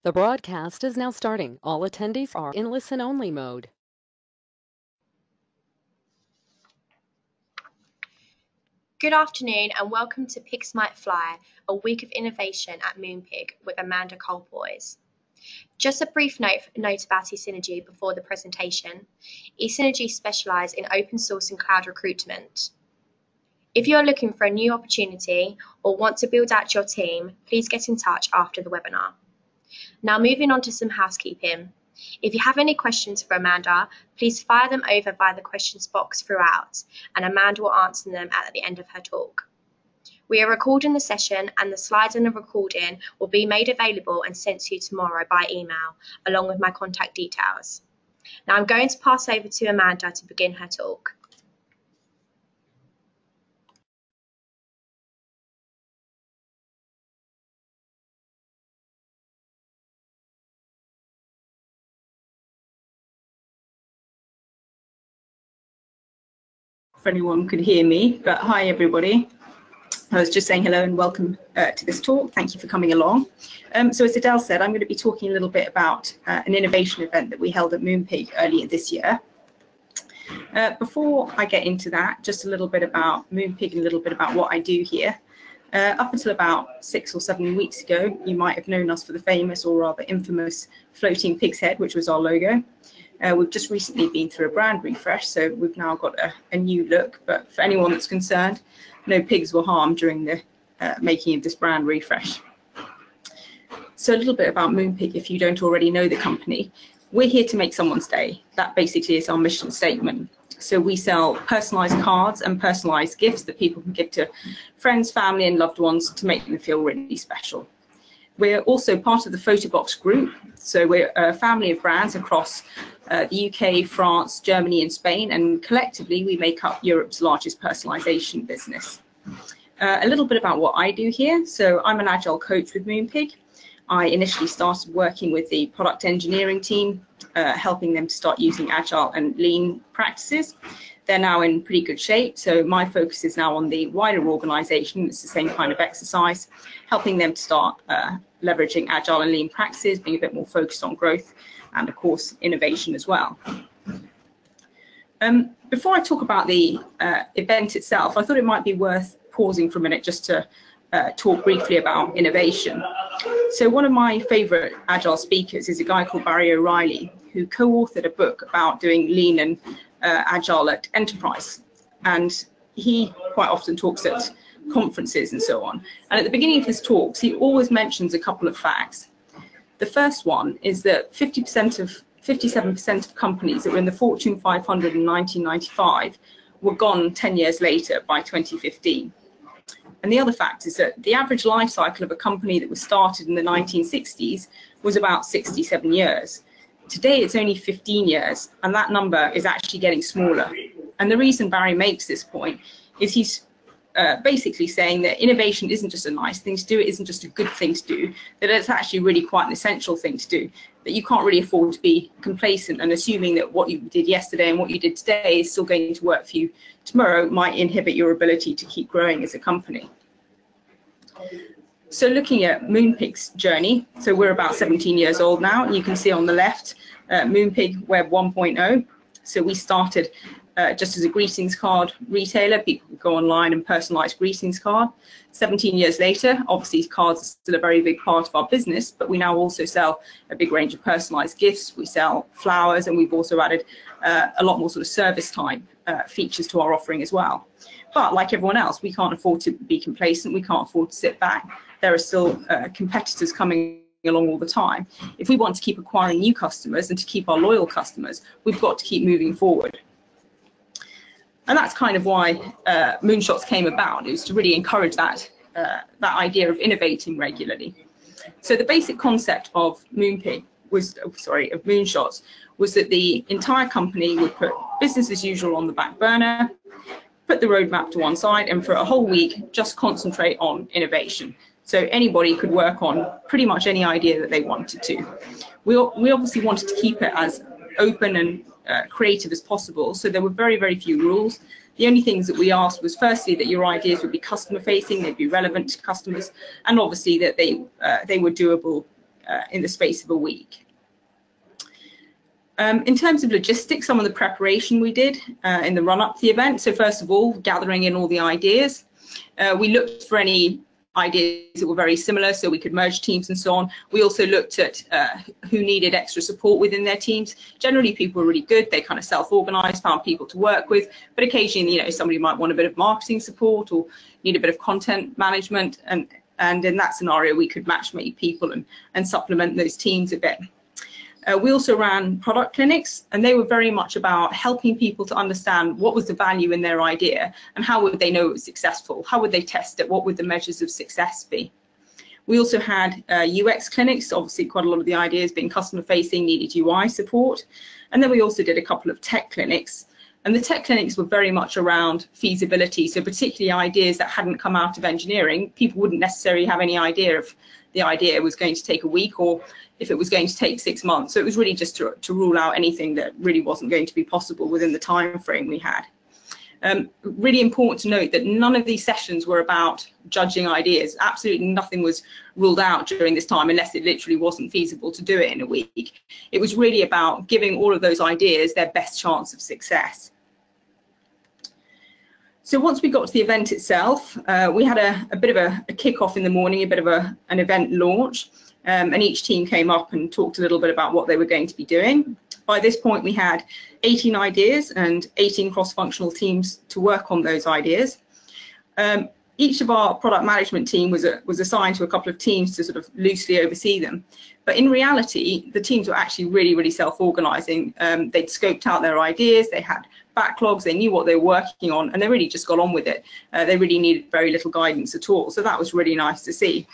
The broadcast is now starting. All attendees are in listen-only mode. Good afternoon and welcome to Pigs Might Fly, a week of innovation at Moonpig with Amanda Colboys. Just a brief note about eSynergy before the presentation. eSynergy specialise in open source and cloud recruitment. If you are looking for a new opportunity or want to build out your team, please get in touch after the webinar. Now moving on to some housekeeping. If you have any questions for Amanda, please fire them over via the questions box throughout, and Amanda will answer them at the end of her talk. We are recording the session, and the slides and the recording will be made available and sent to you tomorrow by email, along with my contact details. Now I'm going to pass over to Amanda to begin her talk. If anyone could hear me, but hi everybody. I was just saying hello and welcome to this talk. Thank you for coming along. So as Adele said, I'm going to be talking a little bit about an innovation event that we held at Moonpig earlier this year. Before I get into that, just a little bit about Moonpig and a little bit about what I do here. Up until about 6 or 7 weeks ago, you might have known us for the famous or rather infamous floating pig's head, which was our logo. We've just recently been through a brand refresh, so we've now got a new look. But for anyone that's concerned, no pigs were harmed during the making of this brand refresh. So a little bit about Moonpig, if you don't already know the company. We're here to make someone's day. That basically is our mission statement. So we sell personalised cards and personalised gifts that people can give to friends, family and loved ones to make them feel really special. We're also part of the Photobox group, so we're a family of brands across the UK, France, Germany and Spain, and collectively we make up Europe's largest personalisation business. A little bit about what I do here. So I'm an Agile Coach with Moonpig. I initially started working with the product engineering team, helping them to start using Agile and Lean practices. They're now in pretty good shape, so my focus is now on the wider organisation. It's the same kind of exercise, helping them to start leveraging Agile and Lean practices, being a bit more focused on growth and, of course, innovation as well. Before I talk about the event itself, I thought it might be worth pausing for a minute just to talk briefly about innovation. So one of my favourite Agile speakers is a guy called Barry O'Reilly, who co-authored a book about doing Lean and Agile at enterprise. And he quite often talks at conferences and so on. And at the beginning of his talks, he always mentions a couple of facts. The first one is that 57% of companies that were in the Fortune 500 in 1995 were gone 10 years later by 2015. And the other fact is that the average life cycle of a company that was started in the 1960s was about 67 years. Today it's only 15 years, and that number is actually getting smaller. And the reason Barry makes this point is he's basically saying that innovation isn't just a nice thing to do, it isn't just a good thing to do, that it's actually really quite an essential thing to do, that you can't really afford to be complacent and assuming that what you did yesterday and what you did today is still going to work for you tomorrow might inhibit your ability to keep growing as a company. So looking at Moonpig's journey, so we're about 17 years old now, and you can see on the left, Moonpig Web 1.0. So we started just as a greetings card retailer. People could go online and personalise greetings card. 17 years later, obviously cards are still a very big part of our business, but we now also sell a big range of personalised gifts. We sell flowers, and we've also added a lot more sort of service type features to our offering as well. But like everyone else, we can't afford to be complacent. We can't afford to sit back. There are still competitors coming along all the time. If we want to keep acquiring new customers and to keep our loyal customers, we've got to keep moving forward. And that's kind of why Moonshots came about. It was to really encourage that idea of innovating regularly. So the basic concept of Moonpig was, of Moonshots, was that the entire company would put business as usual on the back burner, put the roadmap to one side, and for a whole week just concentrate on innovation. So anybody could work on pretty much any idea that they wanted to. We obviously wanted to keep it as open and creative as possible, so there were very, very few rules. The only things that we asked was firstly that your ideas would be customer facing, they'd be relevant to customers, and obviously that they were doable in the space of a week. In terms of logistics, some of the preparation we did in the run-up to the event. So first of all, gathering in all the ideas. We looked for any ideas that were very similar so we could merge teams and so on. We also looked at who needed extra support within their teams. Generally, people were really good. They kind of self-organized, found people to work with. But occasionally, you know, somebody might want a bit of marketing support or need a bit of content management. And in that scenario, we could matchmake people and supplement those teams a bit. We also ran product clinics, and they were very much about helping people to understand what was the value in their idea and how would they know it was successful, how would they test it, what would the measures of success be. We also had UX clinics, obviously quite a lot of the ideas being customer facing needed UI support. And then we also did a couple of tech clinics, and the tech clinics were very much around feasibility, so particularly ideas that hadn't come out of engineering. People wouldn't necessarily have any idea if the idea was going to take a week or if it was going to take 6 months. So it was really just to rule out anything that really wasn't going to be possible within the time frame we had. Really important to note that none of these sessions were about judging ideas. Absolutely nothing was ruled out during this time unless it literally wasn't feasible to do it in a week. It was really about giving all of those ideas their best chance of success. So once we got to the event itself, we had a bit of a kick-off in the morning, a bit of an event launch, and each team came up and talked a little bit about what they were going to be doing. By this point, we had 18 ideas and 18 cross-functional teams to work on those ideas. Each of our product management team was assigned to a couple of teams to sort of loosely oversee them. But in reality, the teams were actually really, really self-organizing. They'd scoped out their ideas, they had backlogs, they knew what they were working on, and they really just got on with it. They really needed very little guidance at all. So that was really nice to see.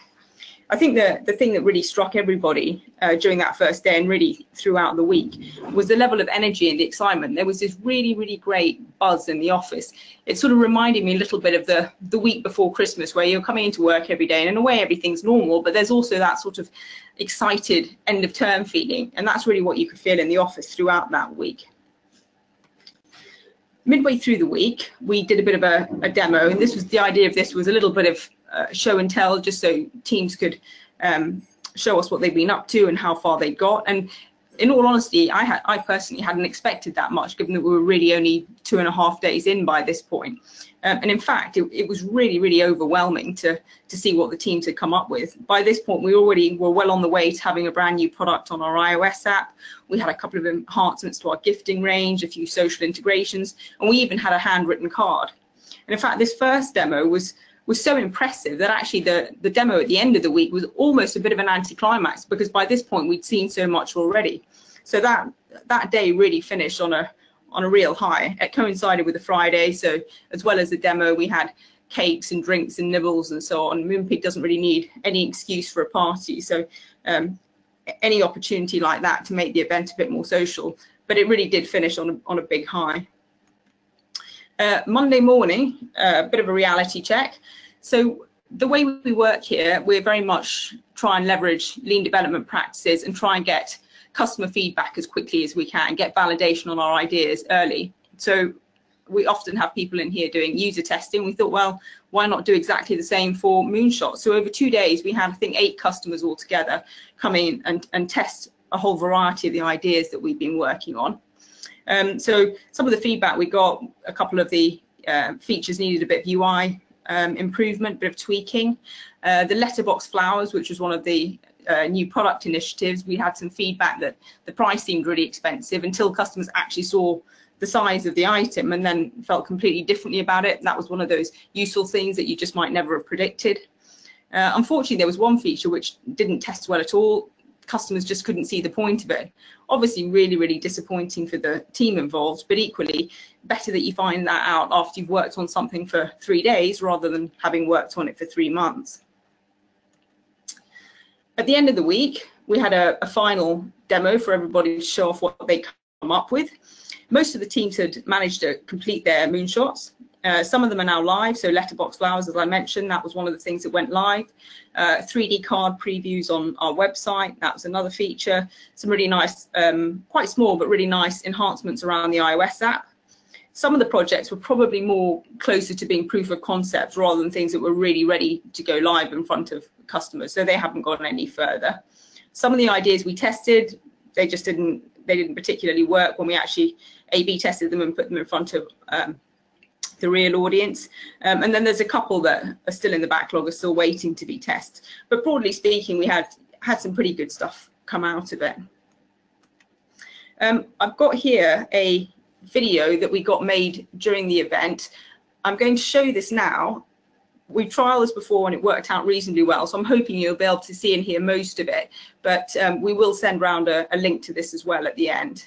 I think the thing that really struck everybody during that first day and really throughout the week was the level of energy and the excitement. There was this really, really great buzz in the office. It sort of reminded me a little bit of the week before Christmas, where you're coming into work every day and in a way everything's normal, but there's also that sort of excited end of term feeling. And that's really what you could feel in the office throughout that week. Midway through the week, we did a bit of a demo, and the idea of this was a little bit of show and tell, just so teams could show us what they've been up to and how far they got. And in all honesty, I personally hadn't expected that much, given that we were really only 2.5 days in by this point. And in fact, it was really, really overwhelming to see what the teams had come up with. By this point, we already were well on the way to having a brand new product on our iOS app. We had a couple of enhancements to our gifting range, a few social integrations, and we even had a handwritten card. And in fact, this first demo was so impressive that actually the demo at the end of the week was almost a bit of an anticlimax, because by this point we'd seen so much already. So that day really finished on a real high. It coincided with the Friday, so as well as the demo, we had cakes and drinks and nibbles and so on. Moonpig doesn't really need any excuse for a party, so any opportunity like that to make the event a bit more social, but it really did finish on a big high. Monday morning, a bit of a reality check. So the way we work here, we're very much try and leverage lean development practices and try and get customer feedback as quickly as we can, get validation on our ideas early. So we often have people in here doing user testing. We thought, well, why not do exactly the same for Moonshots? So over 2 days, we had, I think, 8 customers altogether come in and test a whole variety of the ideas that we've been working on. So some of the feedback we got, a couple of the features needed a bit of UI improvement, bit of tweaking. The letterbox flowers, which was one of the new product initiatives, we had some feedback that the price seemed really expensive until customers actually saw the size of the item and then felt completely differently about it. That was one of those useful things that you just might never have predicted. Unfortunately, there was one feature which didn't test well at all. Customers just couldn't see the point of it. Obviously really, really disappointing for the team involved, but equally better that you find that out after you've worked on something for 3 days rather than having worked on it for 3 months. At the end of the week, we had a final demo for everybody to show off what they come up with. Most of the teams had managed to complete their moonshots. Some of them are now live, so letterbox flowers, as I mentioned, that was one of the things that went live. 3D card previews on our website, that was another feature. Some really nice, quite small, but really nice enhancements around the iOS app. Some of the projects were probably more closer to being proof of concept rather than things that were really ready to go live in front of customers, so they haven't gone any further. Some of the ideas we tested, they didn't particularly work when we actually A/B tested them and put them in front of the real audience. And then there's a couple that are still in the backlog, are still waiting to be tested. But broadly speaking, we had some pretty good stuff come out of it. I've got here a video that we got made during the event. I'm going to show you this now. We've trialed this before and it worked out reasonably well, so I'm hoping you'll be able to see and hear most of it, but we will send round a link to this as well at the end.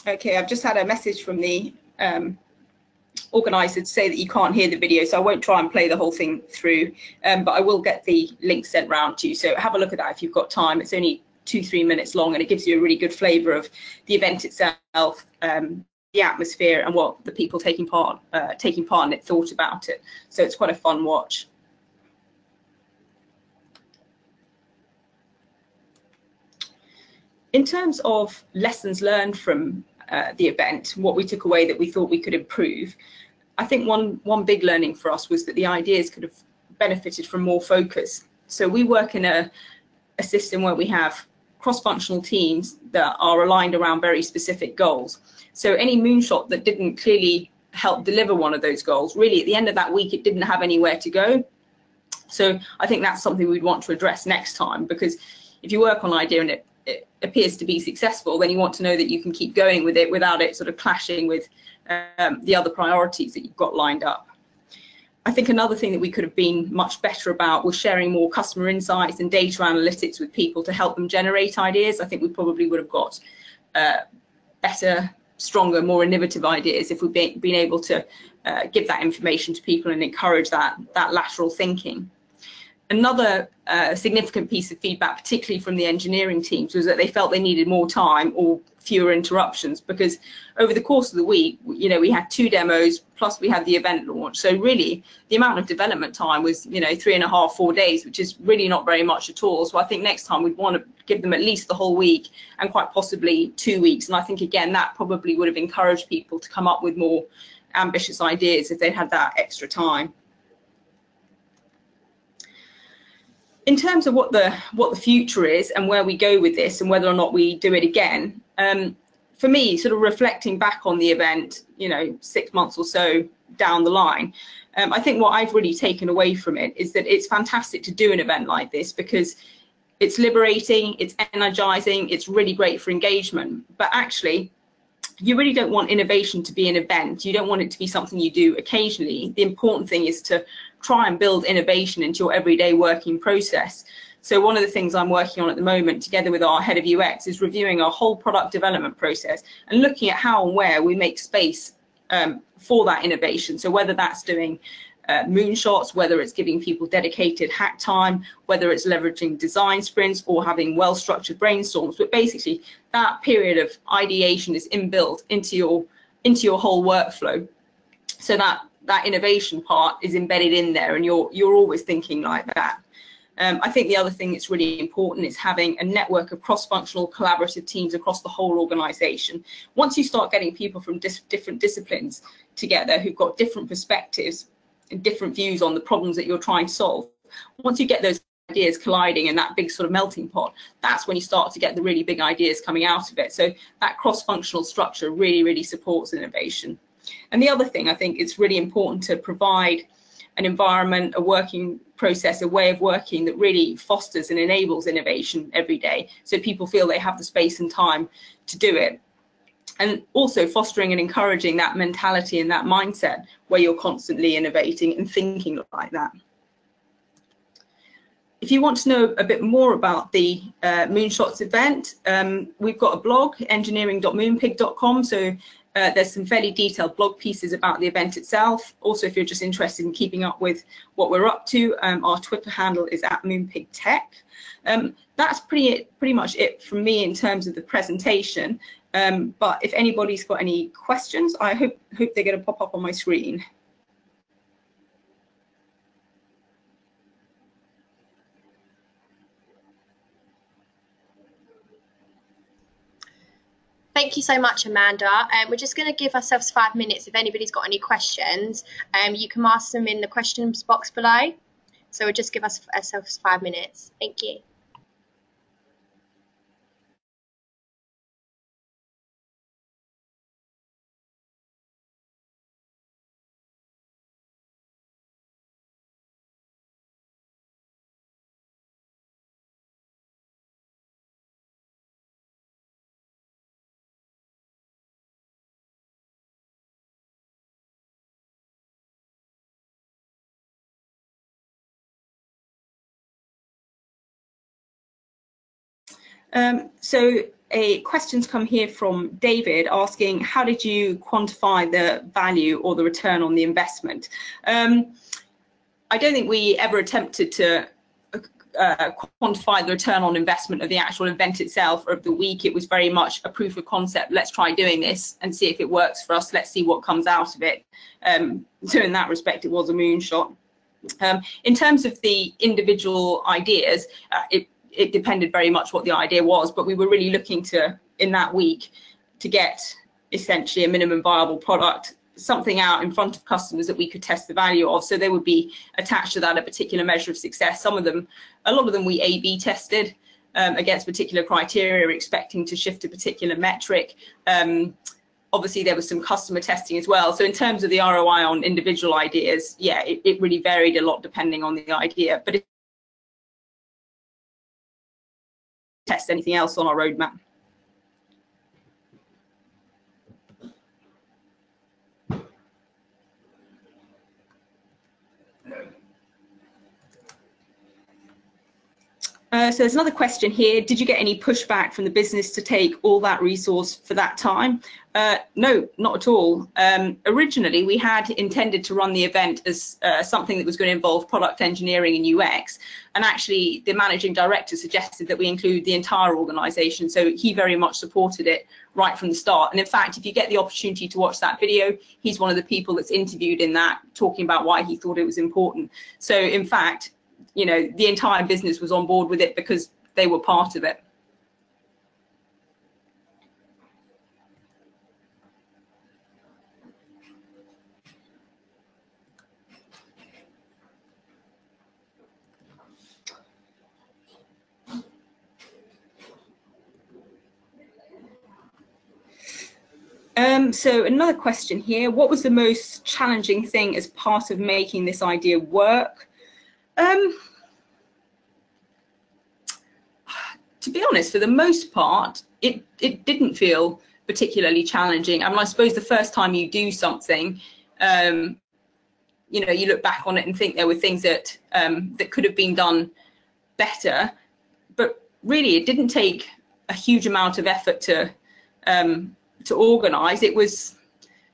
Okay, I've just had a message from the organizer to say that you can't hear the video, so I won't try and play the whole thing through, but I will get the link sent round to you, so have a look at that if you've got time. It's only 2-3 minutes long and it gives you a really good flavour of the event itself, the atmosphere, and what the people taking part in it thought about it. So it's quite a fun watch. In terms of lessons learned from the event, what we took away that we thought we could improve, I think one big learning for us was that the ideas could have benefited from more focus. So we work in a system where we have cross-functional teams that are aligned around very specific goals. So any moonshot that didn't clearly help deliver one of those goals, really at the end of that week, it didn't have anywhere to go. So I think that's something we'd want to address next time, because if you work on an idea and it appears to be successful, then you want to know that you can keep going with it without it sort of clashing with the other priorities that you've got lined up. I think another thing that we could have been much better about was sharing more customer insights and data analytics with people to help them generate ideas. I think we probably would have got better, stronger, more innovative ideas if we'd been able to give that information to people and encourage that lateral thinking. Another significant piece of feedback, particularly from the engineering teams, was that they felt they needed more time or fewer interruptions, because over the course of the week, you know, we had 2 demos plus we had the event launch. So really the amount of development time was, you know, 3.5, 4 days, which is really not very much at all. So I think next time we'd want to give them at least the whole week and quite possibly 2 weeks. And I think, again, that probably would have encouraged people to come up with more ambitious ideas if they had that extra time. In terms of what the future is and where we go with this and whether or not we do it again, for me, sort of reflecting back on the event, you know, 6 months or so down the line, I think what I've really taken away from it is that it's fantastic to do an event like this because it's liberating, it's energizing, it's really great for engagement. But actually, you really don't want innovation to be an event. You don't want it to be something you do occasionally. The important thing is to try and build innovation into your everyday working process. So one of the things I'm working on at the moment, together with our head of UX, is reviewing our whole product development process and looking at how and where we make space for that innovation. So whether that's doing moonshots, whether it's giving people dedicated hack time, whether it's leveraging design sprints or having well-structured brainstorms, but basically that period of ideation is inbuilt into your whole workflow, so that innovation part is embedded in there and you're always thinking like that. I think the other thing that's really important is having a network of cross-functional collaborative teams across the whole organization. Once you start getting people from different disciplines together who've got different perspectives and different views on the problems that you're trying to solve, once you get those ideas colliding in that big sort of melting pot, that's when you start to get the really big ideas coming out of it. So that cross-functional structure really, really supports innovation. And the other thing, I think it's really important to provide an environment, a working process, a way of working that really fosters and enables innovation every day, so people feel they have the space and time to do it. and also fostering and encouraging that mentality and that mindset where you're constantly innovating and thinking like that. If you want to know a bit more about the Moonshots event, we've got a blog, engineering.moonpig.com, so there's some fairly detailed blog pieces about the event itself. Also, if you're just interested in keeping up with what we're up to, our Twitter handle is @MoonpigTech. That's pretty much it from me in terms of the presentation. But if anybody's got any questions, I hope they're going to pop up on my screen. Thank you so much, Amanda. We're just going to give ourselves 5 minutes. If anybody's got any questions, you can ask them in the questions box below. So we'll just give ourselves 5 minutes. Thank you. So a question's come here from David asking, how did you quantify the value or the return on the investment? I don't think we ever attempted to quantify the return on investment of the actual event itself or of the week. It was very much a proof of concept. Let's try doing this and see if it works for us. Let's see what comes out of it. So in that respect, it was a moonshot. In terms of the individual ideas, it depended very much what the idea was, but we were really looking to, in that week, to get essentially a minimum viable product, something out in front of customers that we could test the value of. So they would be attached to that a particular measure of success. Some of them, a lot of them we A/B tested against particular criteria, expecting to shift a particular metric. Obviously, there was some customer testing as well. So in terms of the ROI on individual ideas, yeah, it really varied a lot depending on the idea. But test anything else on our roadmap. So there's another question here. Did you get any pushback from the business to take all that resource for that time? No, not at all. Originally, we had intended to run the event as something that was going to involve product engineering and UX. And actually, the managing director suggested that we include the entire organization. So he very much supported it right from the start. And in fact, if you get the opportunity to watch that video, he's one of the people that's interviewed in that, talking about why he thought it was important. So in fact, you know, the entire business was on board with it because they were part of it. So another question here, what was the most challenging thing as part of making this idea work? To be honest, for the most part, it didn't feel particularly challenging. I mean, I suppose the first time you do something, you know, you look back on it and think there were things that that could have been done better, but really it didn't take a huge amount of effort to organise. It was,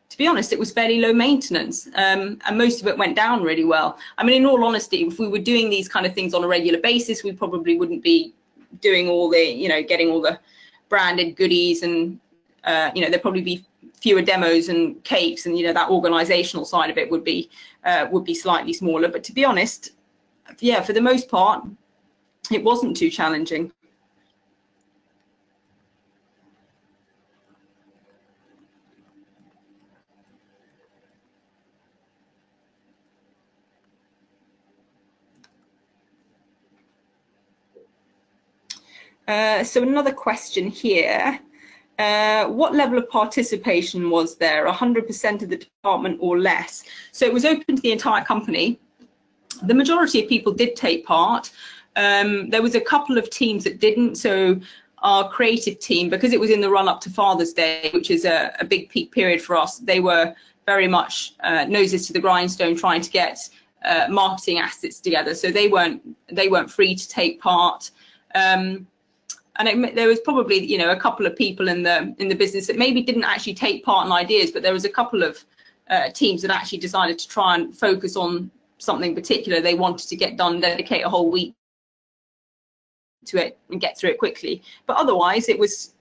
to be honest, it was fairly low maintenance, and most of it went down really well. I mean, in all honesty, if we were doing these kind of things on a regular basis, we probably wouldn't be doing all the, you know, getting all the branded goodies, and you know, there'd probably be fewer demos and cakes, and you know, that organizational side of it would be slightly smaller. But to be honest, yeah, for the most part, it wasn't too challenging. So another question here. What level of participation was there? 100% of the department or less? So it was open to the entire company. The majority of people did take part. There was a couple of teams that didn't. So our creative team, because it was in the run up to Father's Day, which is a big peak period for us, they were very much noses to the grindstone trying to get marketing assets together. So they weren't free to take part. And there was probably, you know, a couple of people in the business that maybe didn't actually take part in ideas, but there was a couple of teams that actually decided to try and focus on something particular they wanted to get done, dedicate a whole week to it and get through it quickly. But otherwise it was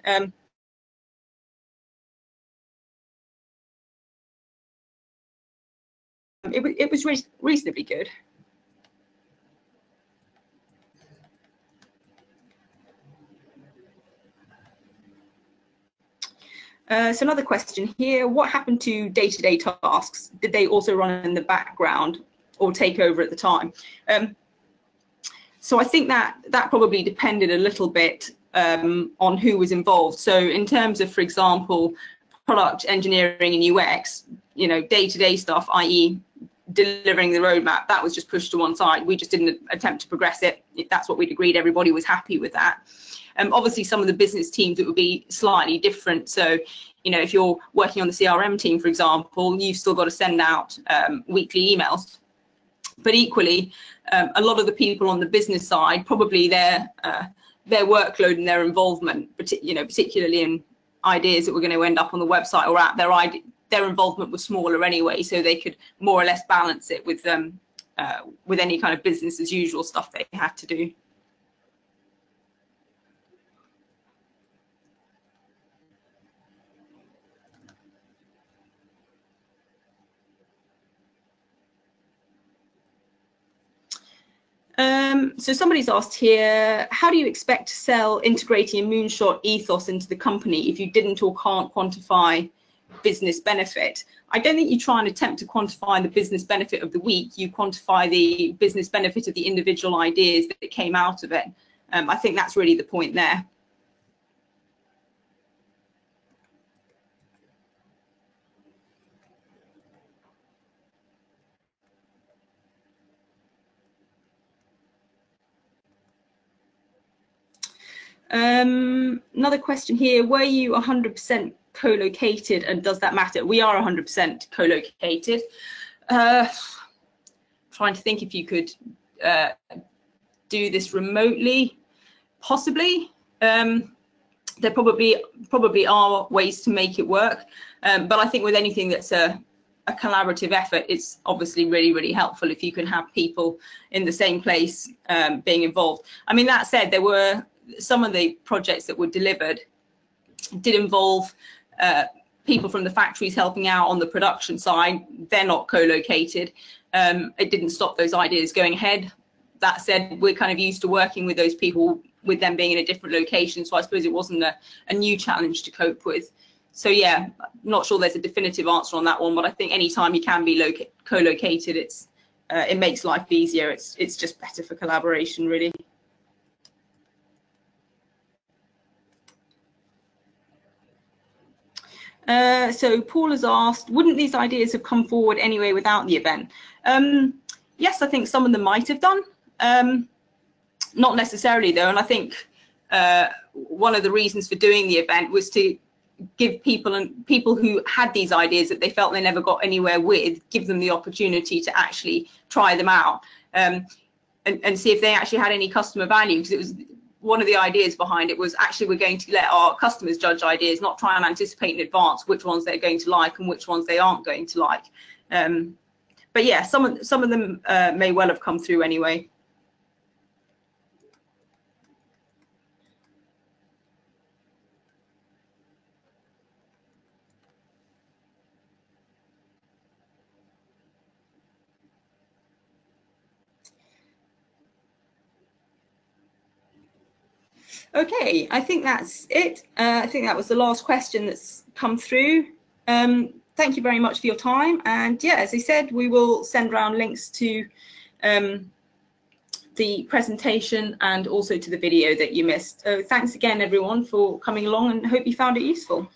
it was reasonably good. So another question here, what happened to day-to-day tasks? Did they also run in the background or take over at the time? So I think that probably depended a little bit on who was involved. So in terms of, for example, product engineering and UX, you know, day-to-day stuff, i.e. delivering the roadmap, that was just pushed to one side. We just didn't attempt to progress it. That's what we'd agreed. Everybody was happy with that. Obviously, some of the business teams, it would be slightly different. So, you know, if you're working on the CRM team, for example, you've still got to send out weekly emails. But equally, a lot of the people on the business side, probably their workload and their involvement, you know, particularly in ideas that were going to end up on the website or app, their involvement was smaller anyway, so they could more or less balance it with any kind of business as usual stuff they had to do. So somebody's asked here, how do you expect to sell integrating a moonshot ethos into the company if you didn't or can't quantify business benefit? I don't think you try and attempt to quantify the business benefit of the week. You quantify the business benefit of the individual ideas that came out of it. I think that's really the point there. Another question here, were you 100% co-located and does that matter? We are 100% co-located. Trying to think if you could do this remotely, possibly. There probably are ways to make it work, but I think with anything that's a collaborative effort, it's obviously really helpful if you can have people in the same place being involved. I mean, that said, there were some of the projects that were delivered did involve people from the factories helping out on the production side. They're not co-located. It didn't stop those ideas going ahead. That said, we're kind of used to working with those people, with them being in a different location, so I suppose it wasn't a new challenge to cope with. So yeah, not sure there's a definitive answer on that one, but I think anytime you can be co-located, it makes life easier. It's just better for collaboration, really. So Paul has asked, wouldn't these ideas have come forward anyway without the event? Yes, I think some of them might have done. Not necessarily though, and I think one of the reasons for doing the event was to give people who had these ideas that they felt they never got anywhere with, give them the opportunity to actually try them out and see if they actually had any customer value, because it was one of the ideas behind it was actually we're going to let our customers judge ideas, not try and anticipate in advance which ones they're going to like and which ones they aren't going to like. But yeah, some of them may well have come through anyway. Okay, I think that's it. I think that was the last question that's come through. Thank you very much for your time. And yeah, as I said, we will send around links to the presentation and also to the video that you missed. So thanks again, everyone, for coming along, and hope you found it useful.